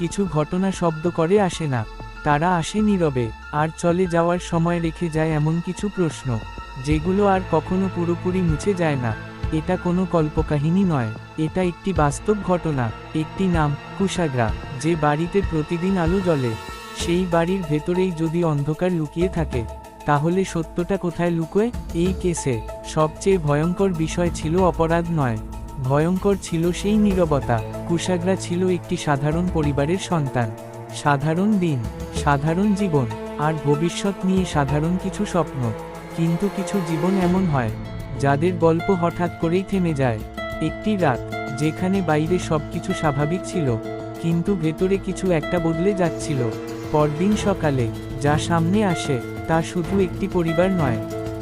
কিছু ঘটনা শব্দ করে আসে না, তারা আসে নীরবে, আর চলে যাওয়ার সময় রেখে যায় এমন কিছু প্রশ্ন, যেগুলো আর কখনো পুরোপুরি মুছে যায় না। এটা কোনো কল্পকাহিনী নয়, এটা একটি বাস্তব ঘটনা। একটি নাম, কুশাগ্রা, যে বাড়িতে প্রতিদিন আলো জ্বলে। সেই বাড়ির ভেতরেই যদি অন্ধকার লুকিয়ে থাকে, তাহলে সত্যটা কোথায় লুকোয়? এই কেসে সবচেয়ে ভয়ঙ্কর বিষয় ছিল অপরাধ নয়, ভয়ঙ্কর ছিল সেই নীরবতা। কুশাগ্রা ছিল একটি সাধারণ পরিবারের সন্তান। সাধারণ দিন, সাধারণ জীবন, আর ভবিষ্যৎ নিয়ে সাধারণ কিছু স্বপ্ন। কিন্তু কিছু জীবন এমন হয়, যাদের গল্প হঠাৎ করেই থেমে যায়। একটি রাত, যেখানে বাইরে সবকিছু স্বাভাবিক ছিল, কিন্তু ভেতরে কিছু একটা বদলে যাচ্ছিল। পরদিন সকালে যা সামনে আসে, তা শুধু একটি পরিবার নয়,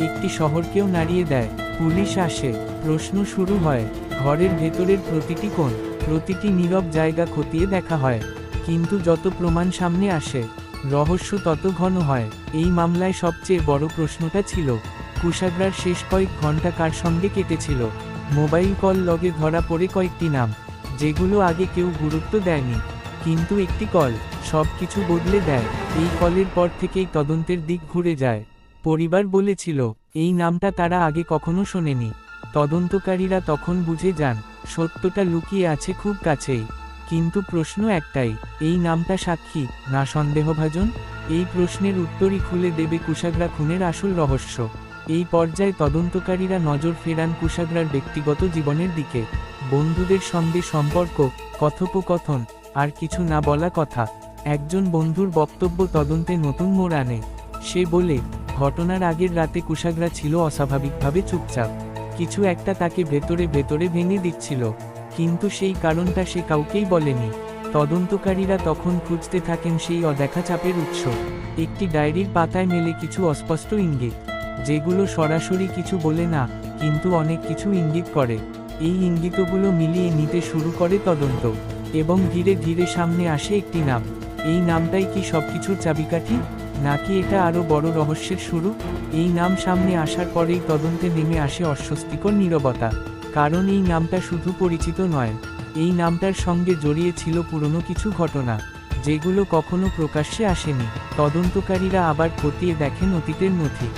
একটি শহরকেও নাড়িয়ে দেয়। পুলিশ আসে, প্রশ্ন শুরু হয়, ঘরের ভেতরের প্রতিটি কোণ, প্রতিটি নীরব জায়গা খতিয়ে দেখা হয়। কিন্তু যত প্রমাণ সামনে আসে, রহস্য তত ঘন হয়। এই মামলায় সবচেয়ে বড় প্রশ্নটা ছিল, কুশাগ্রার শেষ কয়েক ঘন্টা কার সঙ্গে কেটেছিল। মোবাইল কল লগে ধরা পড়ে কয়েকটি নাম, যেগুলো আগে কেউ গুরুত্ব দেয়নি, কিন্তু একটি কল সব কিছু বদলে দেয়। এই কলের পর থেকেই তদন্তের দিক ঘুরে যায়। পরিবার বলেছিল, এই নামটা তারা আগে কখনো শোনেনি। তদন্তকারীরা তখন বুঝে যান, সত্যটা লুকিয়ে আছে খুব কাছেই। কিন্তু প্রশ্ন একটাই, এই নামটা সাক্ষী না সন্দেহভাজন? এই প্রশ্নের উত্তরই খুলে দেবে কুশাগ্রা খুনের আসল রহস্য। এই পর্যায়ে তদন্তকারীরা নজর ফেরান কুশাগ্রার ব্যক্তিগত জীবনের দিকে। বন্ধুদের সঙ্গে সম্পর্ক, কথোপকথন, আর কিছু না বলা কথা। একজন বন্ধুর বক্তব্য তদন্তে নতুন মোড় আনে। সে বলে, ঘটনার আগের রাতে কুশাগ্রা ছিল অস্বাভাবিকভাবে চুপচাপ। কিছু একটা তাকে ভেতরে ভেতরে ভেঙে দিচ্ছিল, কিন্তু সেই কারণটা সে কাউকেই বলেনি। তদন্তকারীরা তখন খুঁজতে থাকেন সেই অদেখা চাপের উৎস। একটি ডায়েরির পাতায় মেলে কিছু অস্পষ্ট ইঙ্গিত, যেগুলো সরাসরি কিছু বলে না, কিন্তু অনেক কিছু ইঙ্গিত করে। এই ইঙ্গিতগুলো মিলিয়ে নিতে শুরু করে তদন্ত, এবং ধীরে ধীরে সামনে আসে একটি নাম। এই নামটাই কি সবকিছুর চাবিকাঠি, নাকি এটা আরও বড় রহস্যের শুরু? এই নাম সামনে আসার পরেই তদন্তে নেমে আসে অস্বস্তিকর নীরবতা। কারণ এই নামটা শুধু পরিচিত নয়, এই নামটার সঙ্গে জড়িয়ে ছিল পুরনো কিছু ঘটনা, যেগুলো কখনো প্রকাশ্যে আসেনি। তদন্তকারীরা আবার খতিয়ে দেখেন অতীতের নথি,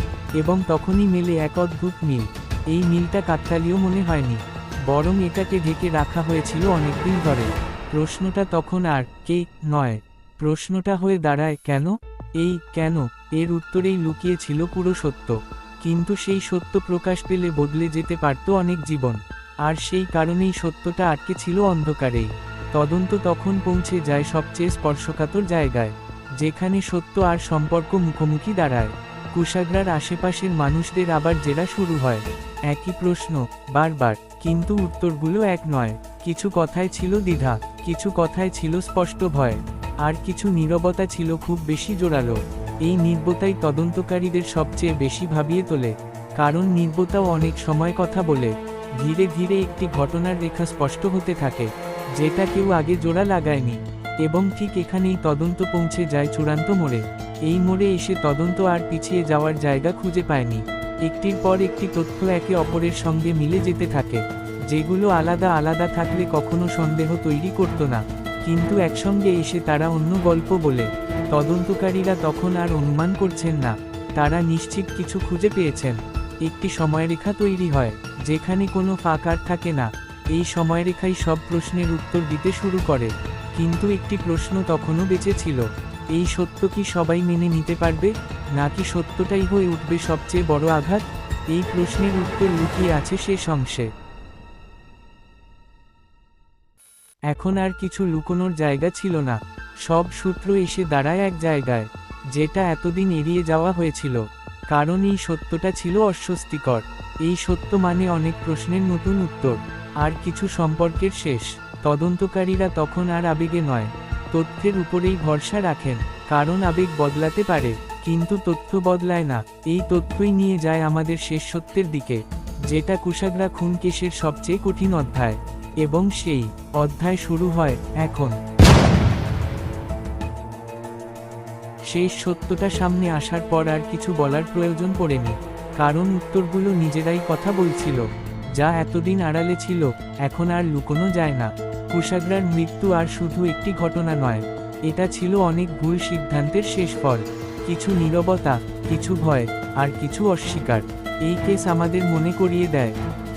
এবং তখনই মেলে এক অদ্ভুত মিল। এই মিলটা কাকতালীয় মনে হয়নি, বরং এটাকে ঢেকে রাখা হয়েছিল অনেকদিন ধরে। প্রশ্নটা তখন আর কে নয়, প্রশ্নটা হয়ে দাঁড়ায় কেন। এই কেন এর উত্তরেই লুকিয়ে ছিল পুরো সত্য। কিন্তু সেই সত্য প্রকাশ পেলে বদলে যেতে পারত অনেক জীবন, আর সেই কারণেই সত্যটা আটকে ছিল অন্ধকারেই। তদন্ত তখন পৌঁছে যায় সবচেয়ে স্পর্শকাতর জায়গায়, যেখানে সত্য আর সম্পর্ক মুখোমুখি দাঁড়ায়। কুশাগ্রার আশেপাশের মানুষদের আবার জেরা শুরু হয়। একই প্রশ্ন বারবার, কিন্তু উত্তরগুলো এক নয়। কিছু কথায় ছিল দ্বিধা, কিছু কথায় ছিল স্পষ্ট ভয়, আর কিছু নীরবতা ছিল খুব বেশি জোরালো। এই নীরবতাই তদন্তকারীদের সবচেয়ে বেশি ভাবিয়ে তোলে, কারণ নীরবতাও অনেক সময় কথা বলে। ধীরে ধীরে একটি ঘটনার রেখা স্পষ্ট হতে থাকে, যেটা কেউ আগে জোড়া লাগায়নি। এবং ঠিক এখানেই তদন্ত পৌঁছে যায় চূড়ান্ত মোড়ে। এই মোড়ে এসে তদন্ত আর পিছিয়ে যাওয়ার জায়গা খুঁজে পায়নি। একটির পর একটি তথ্য একে অপরের সঙ্গে মিলে যেতে থাকে, যেগুলো আলাদা আলাদা থাকলে কখনো সন্দেহ তৈরি করত না, কিন্তু একসঙ্গে এসে তারা অন্য গল্প বলে। তদন্তকারীরা তখন আর অনুমান করছেন না, তারা নিশ্চিত কিছু খুঁজে পেয়েছেন। একটি সময়রেখা তৈরি হয়, যেখানে কোনো ফাঁক আর থাকে না। এই সময়রেখাই সব প্রশ্নের উত্তর দিতে শুরু করে। কিন্তু একটি প্রশ্ন তখনও বেঁচে ছিল, এই সত্য কি সবাই মেনে নিতে পারবে, নাকি সত্যটাই হয়ে উঠবে সবচেয়ে বড় আঘাত? এই প্রশ্নের উত্তর লুকিয়ে আছে শেষ অংশে। এখন আর কিছু লুকোনোর জায়গা ছিল না, সব সূত্র এসে দাঁড়ায় এক জায়গায়, যেটা এতদিন এড়িয়ে যাওয়া হয়েছিল। কারণ এই সত্যটা ছিল অস্বস্তিকর। এই সত্য মানে অনেক প্রশ্নের নতুন উত্তর, আর কিছু সম্পর্কের শেষ। তদন্তকারীরা তখন আর আবেগে নয়, তথ্যের উপরেই ভরসা রাখেন। কারণ আবেগ বদলাতে পারে, কিন্তু তথ্য বদলায় না। এই তথ্যই নিয়ে যায় আমাদের শেষ সত্যের দিকে, যেটা কুশাগ্রা খুন কেসের সবচেয়ে কঠিন অধ্যায়। এবং সেই অধ্যায় শুরু হয় এখন। শেষ সত্যটা সামনে আসার পর আর কিছু বলার প্রয়োজন পড়েনি, কারণ উত্তরগুলো নিজেরাই কথা বলছিল। যা এতদিন আড়ালে ছিল, এখন আর লুকোনো যায় না। কুশাগ্রার মৃত্যু আর শুধু একটি ঘটনা নয়, এটা ছিল অনেক ভুল সিদ্ধান্তের শেষ ফল, কিছু নীরবতা, কিছু ভয়, আর কিছু অস্বীকার। এই কেস আমাদের মনে করিয়ে দেয়,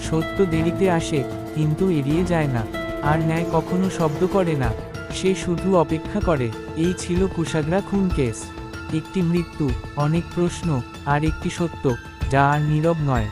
সত্য দেরিতে আসে, কিন্তু এড়িয়ে যায় না, আর ন্যায় কখনো শব্দ করে না, সে শুধু অপেক্ষা করে। এই ছিল কুশাগ্রা খুন কেস, একটি মৃত্যু, অনেক প্রশ্ন, আর একটি সত্য যা আর নীরব নয়।